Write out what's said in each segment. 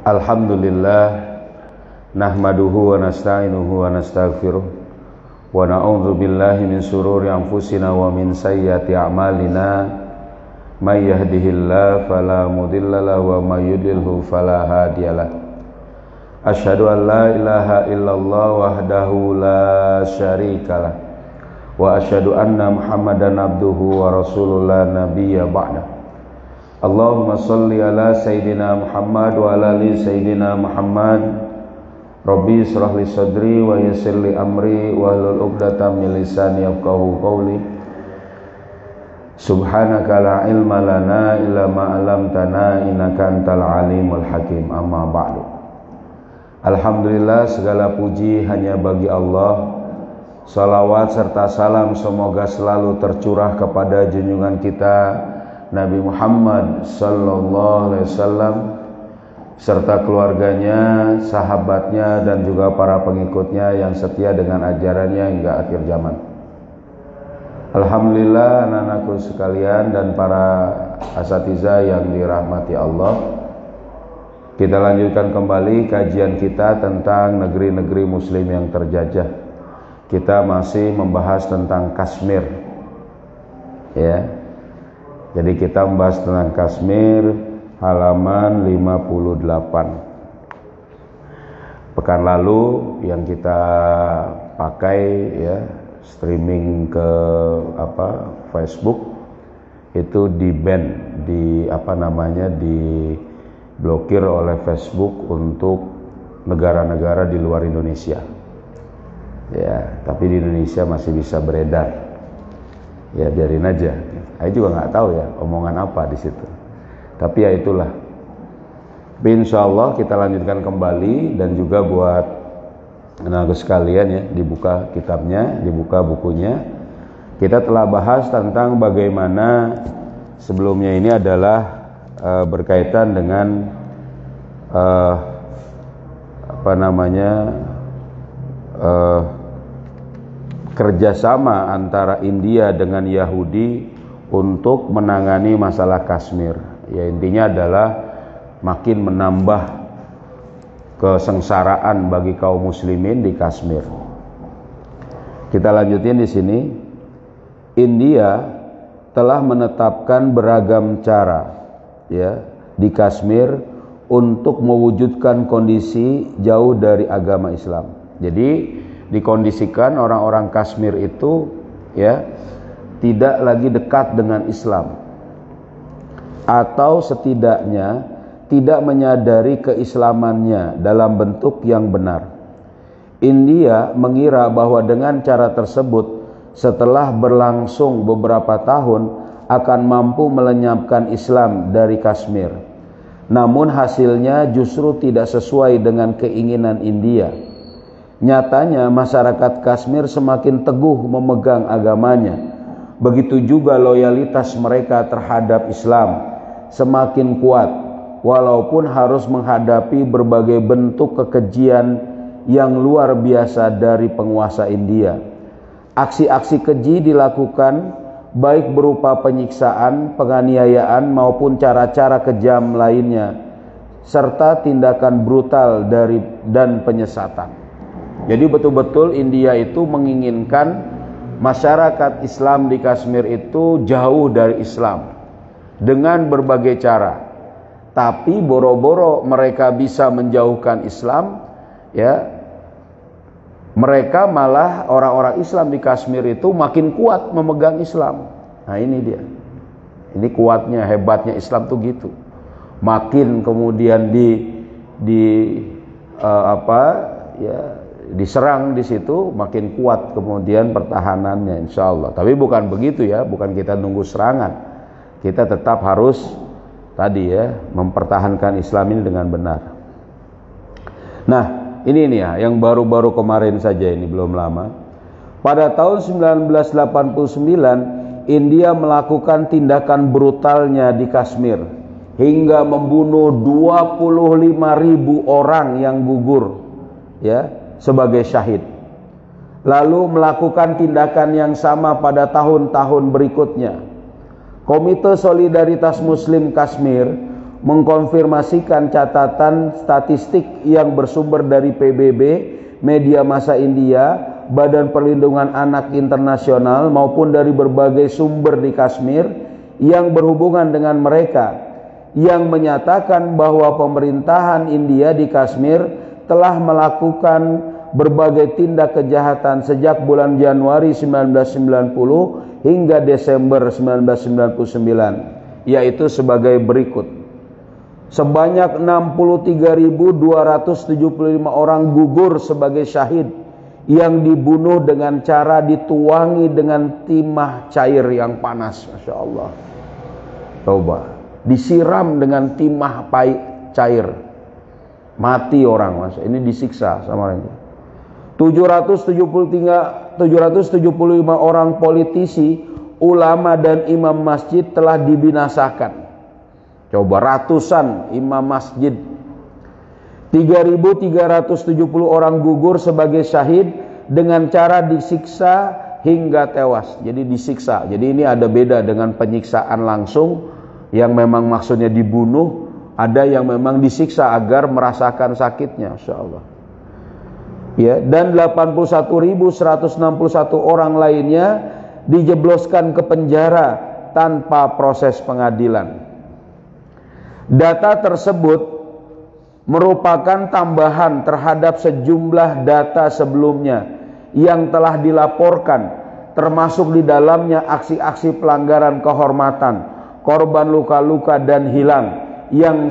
Alhamdulillah nahmaduhu wa nasta'inuhu wa nastaghfiruh wa na'udzu billahi min shururi anfusina wa min sayyiati a'malina may yahdihillahu fala mudhillalahu wa may yudlilhu fala hadiyalah. Asyhadu an la ilaha illallah wahdahu la syarikalah wa asyhadu anna Muhammadan abduhu wa rasulul la nabiyya ba'da. Allahumma salli ala Sayyidina Muhammad wa ala ali Sayyidina Muhammad. Rabbi israh li sadri wa yassir li amri wa hlul 'uqdatam min lisani yafqahu qawli. Subhanaka la ilma lana illa ma 'allamtana innaka antal alimul hakim. Amma ba'du. Alhamdulillah, segala puji hanya bagi Allah. Salawat serta salam semoga selalu tercurah kepada junjungan kita Nabi Muhammad sallallahu alaihi wasallam serta keluarganya, sahabatnya dan juga para pengikutnya yang setia dengan ajarannya hingga akhir zaman. Alhamdulillah, anak-anakku sekalian dan para asatidzah yang dirahmati Allah, kita lanjutkan kembali kajian kita tentang negeri-negeri muslim yang terjajah. Kita masih membahas tentang Kashmir, ya. Jadi kita membahas tentang Kashmir halaman 58. Pekan lalu yang kita pakai ya streaming ke Facebook itu di-ban, diblokir oleh Facebook untuk negara-negara di luar Indonesia. Ya, tapi di Indonesia masih bisa beredar. Ya biarin aja. Saya juga nggak tahu ya omongan apa di situ. Tapi ya itulah. Insya Allah kita lanjutkan kembali dan juga buat anak sekalian ya dibuka kitabnya, dibuka bukunya. Kita telah bahas tentang bagaimana sebelumnya ini adalah berkaitan dengan kerjasama antara India dengan Yahudi untuk menangani masalah Kashmir. Ya intinya adalah makin menambah kesengsaraan bagi kaum muslimin di Kashmir. Kita lanjutin di sini. India telah menetapkan beragam cara ya di Kashmir untuk mewujudkan kondisi jauh dari agama Islam. Jadi dikondisikan orang-orang Kashmir itu ya tidak lagi dekat dengan Islam, atau setidaknya tidak menyadari keislamannya dalam bentuk yang benar. India mengira bahwa dengan cara tersebut setelah berlangsung beberapa tahun akan mampu melenyapkan Islam dari Kashmir. Namun hasilnya justru tidak sesuai dengan keinginan India. Nyatanya masyarakat Kashmir semakin teguh memegang agamanya. Begitu juga loyalitas mereka terhadap Islam semakin kuat, walaupun harus menghadapi berbagai bentuk kekejian yang luar biasa dari penguasa India. Aksi-aksi keji dilakukan baik berupa penyiksaan, penganiayaan maupun cara-cara kejam lainnya, serta tindakan brutal dan penyesatan. Jadi betul-betul India itu menginginkan masyarakat Islam di Kashmir itu jauh dari Islam dengan berbagai cara. Tapi boro-boro mereka bisa menjauhkan Islam, ya, mereka malah orang-orang Islam di Kashmir itu makin kuat memegang Islam. Nah ini dia. Ini kuatnya, hebatnya Islam tuh gitu. Makin kemudian diserang di situ, makin kuat kemudian pertahanannya insya Allah. Tapi bukan begitu ya, bukan kita nunggu serangan. Kita tetap harus tadi ya mempertahankan Islam ini dengan benar. Nah ini nih ya yang baru-baru kemarin saja, ini belum lama. Pada tahun 1989 India melakukan tindakan brutalnya di Kashmir hingga membunuh 25.000 orang yang gugur ya sebagai syahid. Lalu melakukan tindakan yang sama pada tahun-tahun berikutnya. Komite Solidaritas Muslim Kashmir mengkonfirmasikan catatan statistik yang bersumber dari PBB, media massa India, Badan Perlindungan Anak Internasional maupun dari berbagai sumber di Kashmir yang berhubungan dengan mereka, yang menyatakan bahwa pemerintahan India di Kashmir telah melakukan berbagai tindak kejahatan sejak bulan Januari 1990 hingga Desember 1999, yaitu sebagai berikut. Sebanyak 63.275 orang gugur sebagai syahid yang dibunuh dengan cara dituangi dengan timah cair yang panas. Masya Allah. Coba, disiram dengan timah cair, mati orang, Mas. Ini disiksa sama orang. 775 orang politisi, ulama dan imam masjid telah dibinasakan. Coba, ratusan imam masjid. 3.370 orang gugur sebagai syahid dengan cara disiksa hingga tewas. Jadi disiksa. Jadi ini ada beda dengan penyiksaan langsung yang memang maksudnya dibunuh, ada yang memang disiksa agar merasakan sakitnya. Masya Allah. Ya, dan 81.161 orang lainnya dijebloskan ke penjara tanpa proses pengadilan. Data tersebut merupakan tambahan terhadap sejumlah data sebelumnya yang telah dilaporkan, termasuk di dalamnya aksi-aksi pelanggaran kehormatan, korban luka-luka dan hilang yang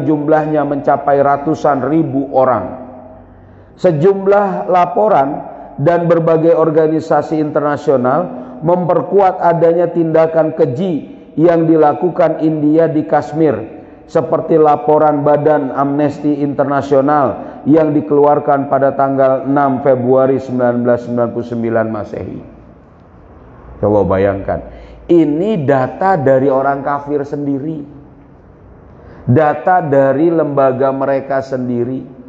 jumlahnya mencapai ratusan ribu orang. Sejumlah laporan dan berbagai organisasi internasional memperkuat adanya tindakan keji yang dilakukan India di Kashmir, seperti laporan Badan Amnesty Internasional yang dikeluarkan pada tanggal 6 Februari 1999 Masehi. Coba bayangkan, ini data dari orang kafir sendiri, data dari lembaga mereka sendiri.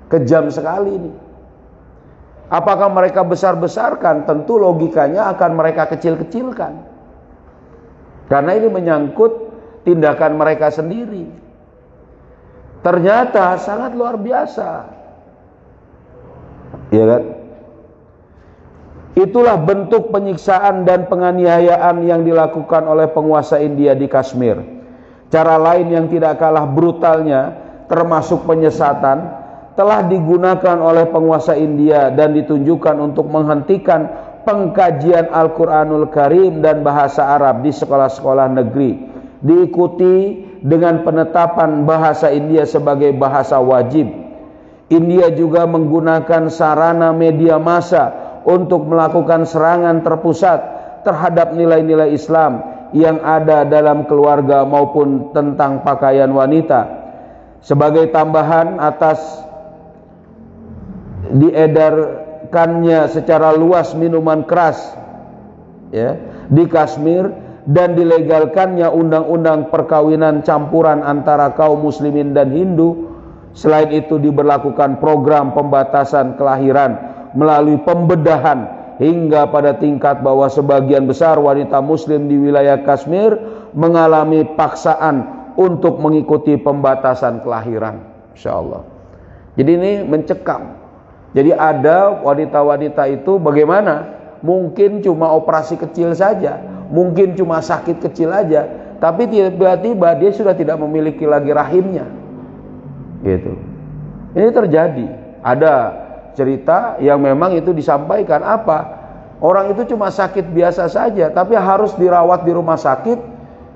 Kejam sekali ini. Apakah mereka besar-besarkan? Tentu logikanya akan mereka kecil-kecilkan, karena ini menyangkut tindakan mereka sendiri. Ternyata sangat luar biasa, ya kan? Itulah bentuk penyiksaan dan penganiayaan yang dilakukan oleh penguasa India di Kashmir. Cara lain yang tidak kalah brutalnya, termasuk penyesatan, telah digunakan oleh penguasa India dan ditunjukkan untuk menghentikan pengkajian Al-Quranul Karim dan bahasa Arab di sekolah-sekolah negeri, diikuti dengan penetapan bahasa India sebagai bahasa wajib. India juga menggunakan sarana media massa untuk melakukan serangan terpusat terhadap nilai-nilai Islam yang ada dalam keluarga maupun tentang pakaian wanita. Sebagai tambahan atas diedarkannya secara luas minuman keras, ya, di Kashmir, dan dilegalkannya undang-undang perkawinan campuran antara kaum muslimin dan Hindu. Selain itu diberlakukan program pembatasan kelahiran melalui pembedahan hingga pada tingkat bahwa sebagian besar wanita muslim di wilayah Kashmir mengalami paksaan untuk mengikuti pembatasan kelahiran. Insyaallah. Jadi ini mencekam. Jadi ada wanita-wanita itu bagaimana? Mungkin cuma operasi kecil saja, mungkin cuma sakit kecil aja, tapi tiba-tiba dia sudah tidak memiliki lagi rahimnya. Gitu. Ini terjadi. Ada cerita yang memang itu disampaikan apa? Orang itu cuma sakit biasa saja, tapi harus dirawat di rumah sakit,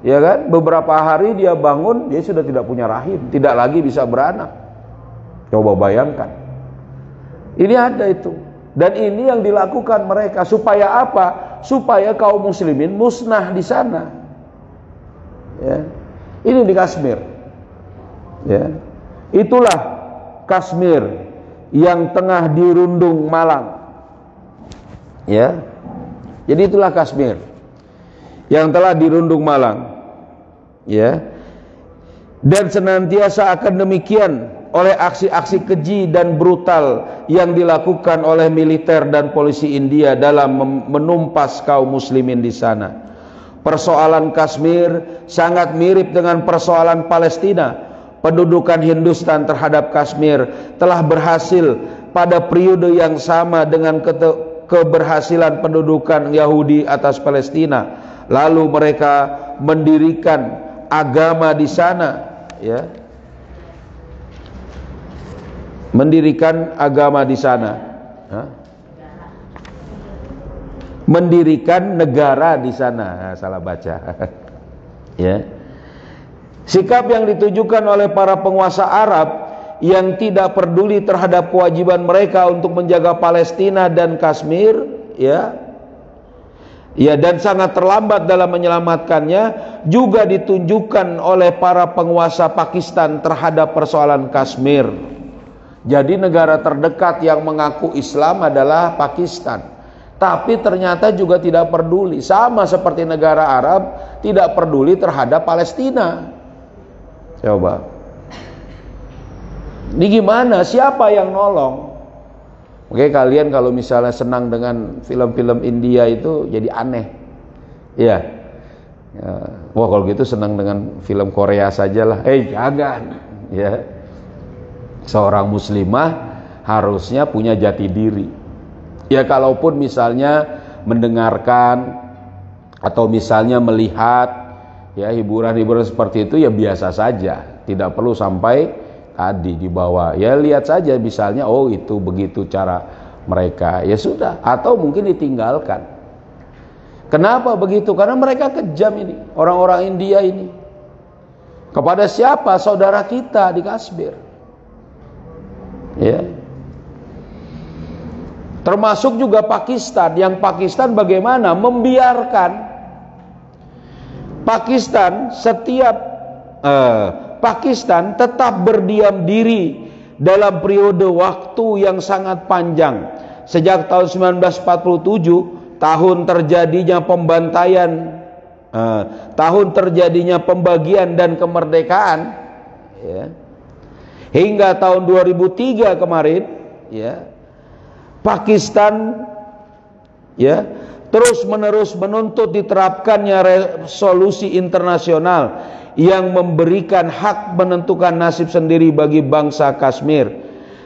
ya kan? Beberapa hari dia bangun, dia sudah tidak punya rahim, tidak lagi bisa beranak. Coba bayangkan. Ini ada itu. Dan ini yang dilakukan mereka supaya apa? Supaya kaum muslimin musnah di sana. Ya. Ini di Kashmir. Ya. Itulah Kashmir yang tengah dirundung malang. Ya. Jadi itulah Kashmir yang telah dirundung malang. Ya. Dan senantiasa akan demikian oleh aksi-aksi keji dan brutal yang dilakukan oleh militer dan polisi India dalam menumpas kaum muslimin di sana. Persoalan Kashmir sangat mirip dengan persoalan Palestina. Pendudukan Hindustan terhadap Kashmir telah berhasil pada periode yang sama dengan keberhasilan pendudukan Yahudi atas Palestina. Lalu mereka mendirikan agama di sana, ya. Mendirikan agama di sana. Hah? Mendirikan negara di sana. Salah baca. Ya. Sikap yang ditujukan oleh para penguasa Arab yang tidak peduli terhadap kewajiban mereka untuk menjaga Palestina dan Kashmir, ya. Ya, dan sangat terlambat dalam menyelamatkannya juga ditunjukkan oleh para penguasa Pakistan terhadap persoalan Kashmir. Jadi negara terdekat yang mengaku Islam adalah Pakistan. Tapi ternyata juga tidak peduli, sama seperti negara Arab tidak peduli terhadap Palestina. Coba, ini gimana? Siapa yang nolong? Oke, kalian kalau misalnya senang dengan film-film India itu jadi aneh, ya. Wah, kalau gitu senang dengan film Korea sajalah. Jangan, ya. Seorang muslimah harusnya punya jati diri. Ya, kalaupun misalnya mendengarkan atau misalnya melihat ya hiburan-hiburan seperti itu, ya biasa saja, tidak perlu sampai tadi dibawa. Ya lihat saja misalnya, oh itu begitu cara mereka, ya sudah, atau mungkin ditinggalkan. Kenapa begitu? Karena mereka kejam ini, orang-orang India ini. Kepada siapa? Saudara kita di Kashmir. Ya. Termasuk juga Pakistan, yang Pakistan bagaimana membiarkan Pakistan tetap berdiam diri dalam periode waktu yang sangat panjang. Sejak tahun 1947, tahun terjadinya pembantaian, tahun terjadinya pembagian dan kemerdekaan, ya, hingga tahun 2003 kemarin, ya, Pakistan, ya, terus-menerus menuntut diterapkannya resolusi internasional yang memberikan hak menentukan nasib sendiri bagi bangsa Kashmir.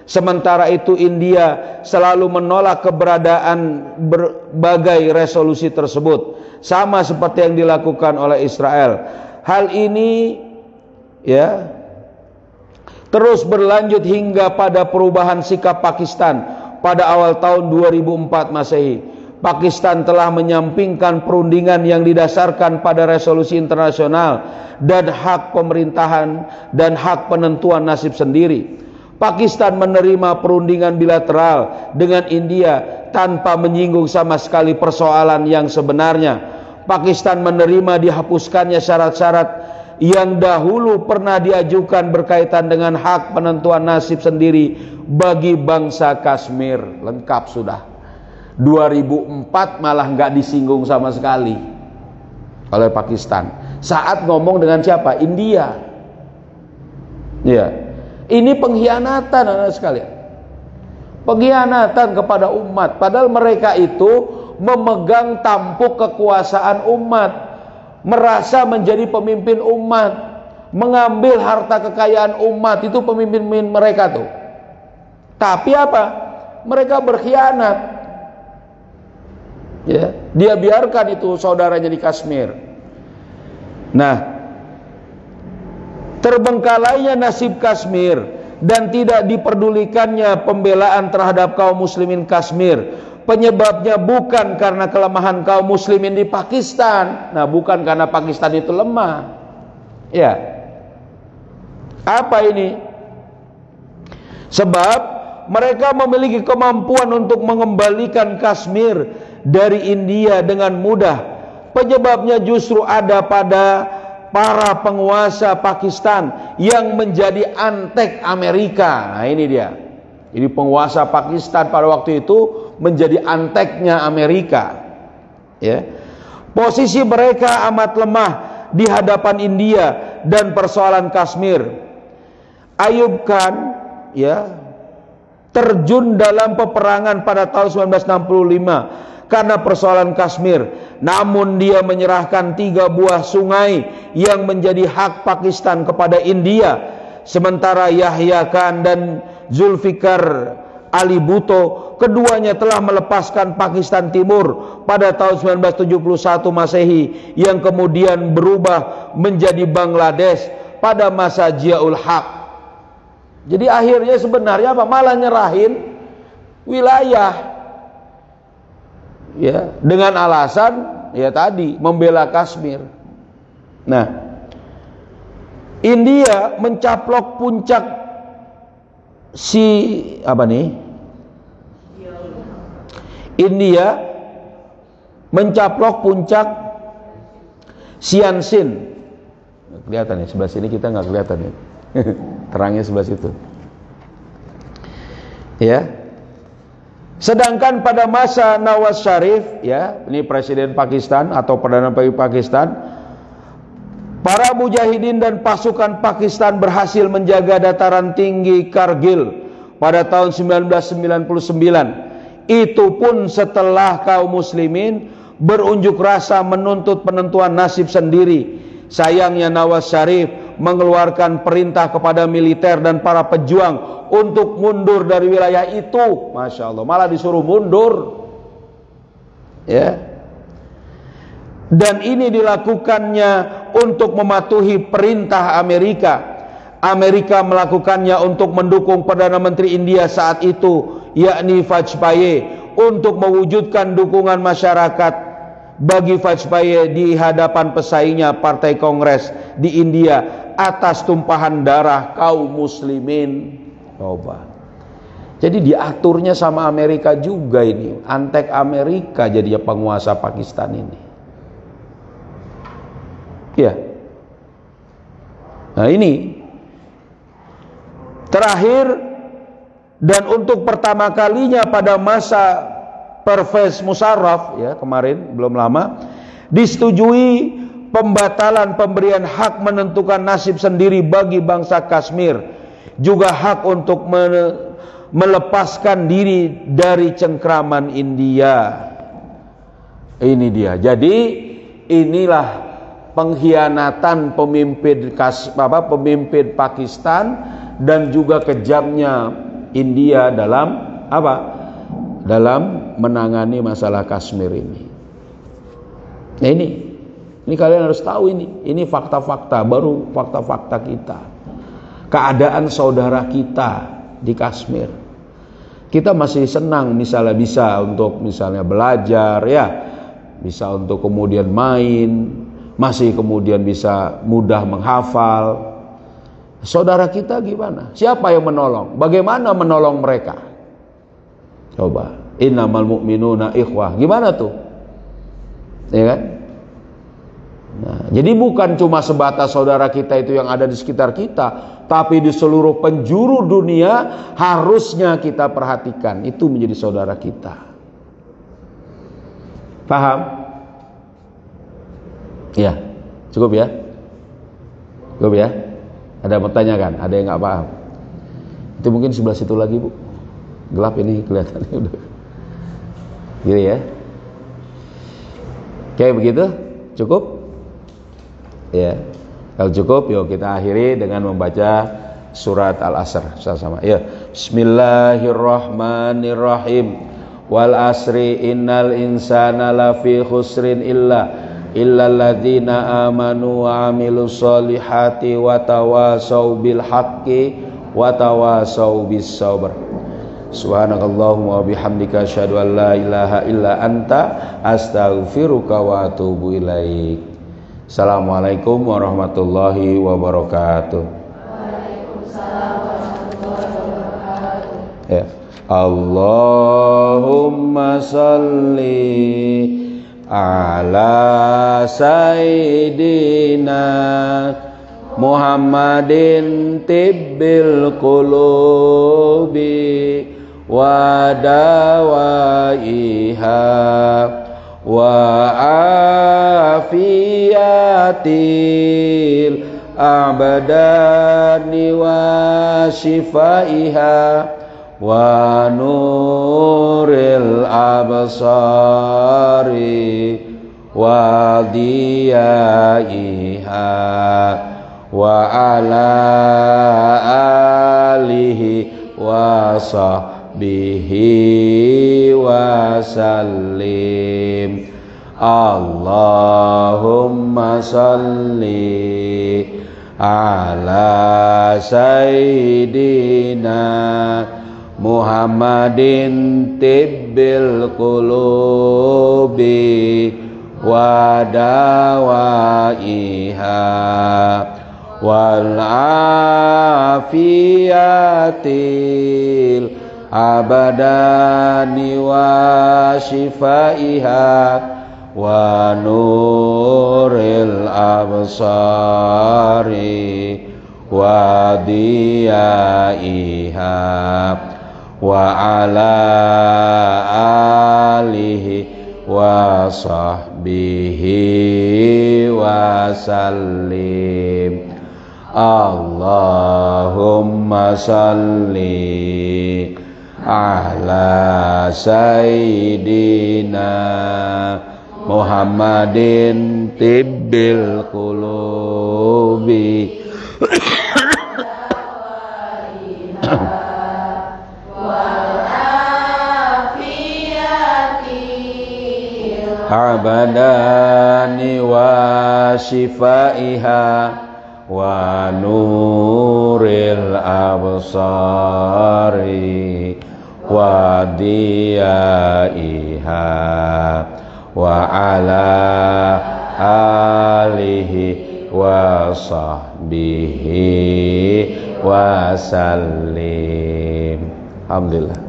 Sementara itu India selalu menolak keberadaan berbagai resolusi tersebut, sama seperti yang dilakukan oleh Israel. Hal ini, ya, terus berlanjut hingga pada perubahan sikap Pakistan pada awal tahun 2004 Masehi. Pakistan telah menyampingkan perundingan yang didasarkan pada resolusi internasional dan hak pemerintahan dan hak penentuan nasib sendiri. Pakistan menerima perundingan bilateral dengan India tanpa menyinggung sama sekali persoalan yang sebenarnya. Pakistan menerima dihapuskannya syarat-syarat yang dahulu pernah diajukan berkaitan dengan hak penentuan nasib sendiri bagi bangsa Kashmir. Lengkap sudah. 2004 malah nggak disinggung sama sekali oleh Pakistan. Saat ngomong dengan siapa? India. Ya, ini pengkhianatan anak sekalian. Pengkhianatan kepada umat. Padahal mereka itu memegang tampuk kekuasaan umat, merasa menjadi pemimpin umat, mengambil harta kekayaan umat, itu pemimpin mereka tuh. Tapi apa? Mereka berkhianat. Ya, dia biarkan itu saudaranya di Kashmir. Nah, terbengkalainya nasib Kashmir dan tidak diperdulikannya pembelaan terhadap kaum muslimin Kashmir, penyebabnya bukan karena kelemahan kaum muslimin di Pakistan. Nah, bukan karena Pakistan itu lemah. Ya. Apa ini? Sebab mereka memiliki kemampuan untuk mengembalikan Kashmir dari India dengan mudah. Penyebabnya justru ada pada para penguasa Pakistan yang menjadi antek Amerika. Nah, ini dia. Ini penguasa Pakistan pada waktu itu menjadi anteknya Amerika. Ya. Posisi mereka amat lemah di hadapan India dan persoalan Kashmir. Ayub Khan, ya, terjun dalam peperangan pada tahun 1965 karena persoalan Kashmir. Namun dia menyerahkan 3 buah sungai yang menjadi hak Pakistan kepada India. Sementara Yahya Khan dan Zulfikar Ali Bhutto, keduanya telah melepaskan Pakistan Timur pada tahun 1971 Masehi yang kemudian berubah menjadi Bangladesh pada masa Ziaul Haq. Jadi akhirnya sebenarnya apa? Malah nyerahin wilayah, ya, dengan alasan ya tadi membela Kashmir. Nah, India mencaplok puncak India mencaplok puncak Siancin. Kelihatan ya, sebelah sini kita nggak kelihatan ya. Terangnya sebelah situ. Ya. Sedangkan pada masa Nawaz Sharif, ya, ini presiden Pakistan atau perdana menteri Pakistan, para mujahidin dan pasukan Pakistan berhasil menjaga dataran tinggi Kargil pada tahun 1999. Itu pun setelah kaum muslimin berunjuk rasa menuntut penentuan nasib sendiri. Sayangnya Nawaz Sharif mengeluarkan perintah kepada militer dan para pejuang untuk mundur dari wilayah itu. Masya Allah, malah disuruh mundur, ya. Dan ini dilakukannya untuk mematuhi perintah Amerika. Amerika melakukannya untuk mendukung Perdana Menteri India saat itu, yakni Vajpayee, untuk mewujudkan dukungan masyarakat bagi Vajpayee di hadapan pesaingnya Partai Kongres di India atas tumpahan darah kaum muslimin. Coba. Jadi diaturnya sama Amerika juga ini. Antek Amerika jadinya penguasa Pakistan ini. Ya. Nah ini terakhir dan untuk pertama kalinya pada masa Pervez Musharraf, ya, kemarin belum lama, disetujui pembatalan pemberian hak menentukan nasib sendiri bagi bangsa Kashmir, juga hak untuk melepaskan diri dari cengkraman India. Ini dia. Jadi inilah pengkhianatan pemimpin Pakistan dan juga kejamnya India dalam apa? Dalam menangani masalah Kashmir ini. Nah ini kalian harus tahu ini fakta-fakta, baru fakta-fakta kita. Keadaan saudara kita di Kashmir. Kita masih senang misalnya bisa untuk misalnya belajar, ya, bisa untuk kemudian main, masih kemudian bisa mudah menghafal. Saudara kita gimana? Siapa yang menolong? Bagaimana menolong mereka? Coba, innamal mu'minuna ikhwah. Gimana tuh? Ya kan? Nah, jadi bukan cuma sebatas saudara kita itu yang ada di sekitar kita, tapi di seluruh penjuru dunia harusnya kita perhatikan. Itu menjadi saudara kita. Paham? Ya, cukup ya? Cukup ya? Ada mau tanya kan? Ada yang nggak paham? Itu mungkin sebelah situ lagi, Bu. Gelap ini kelihatannya udah. Gitu ya. Oke, begitu? Cukup? Ya. Kalau cukup, yuk kita akhiri dengan membaca surat Al-Asr sama-sama. Ya. Bismillahirrahmanirrahim. Wal asri innal insana lafi khusrin illalladzina amanu wa amilus solihati wa tawasau bil haqqi wa tawasau bis sabr. Subhanakallahumma wa bihamdika asyhadu an la ilaha illa anta astaghfiruka wa atubu ilaik. Assalamualaikum warahmatullahi wabarakatuh. Waalaikumsalam warahmatullahi wabarakatuh. Ya. Allahumma salli ala sayyidina Muhammadin tibbil qulubi wa dawaiha wa afiyatil abdani wa shifaiha wa nur nuril absari wa diyaiha wa ala alihi wa sahbihi wa sallim. Allahumma salli ala sayyidina Muhammadin tibbil qulubi wa dawaiha wal afiyatil abadani wa shifaiha wa nuril absari wa diyaiha wa ala alihi wa sahbihi wa sallim. Allahumma salli ala sayyidina Muhammadin tibbil qulubi abadani wa shifaiha wa nuril absari wa diyaiha wa ala alihi wa sahbihi wa sallim. Alhamdulillah.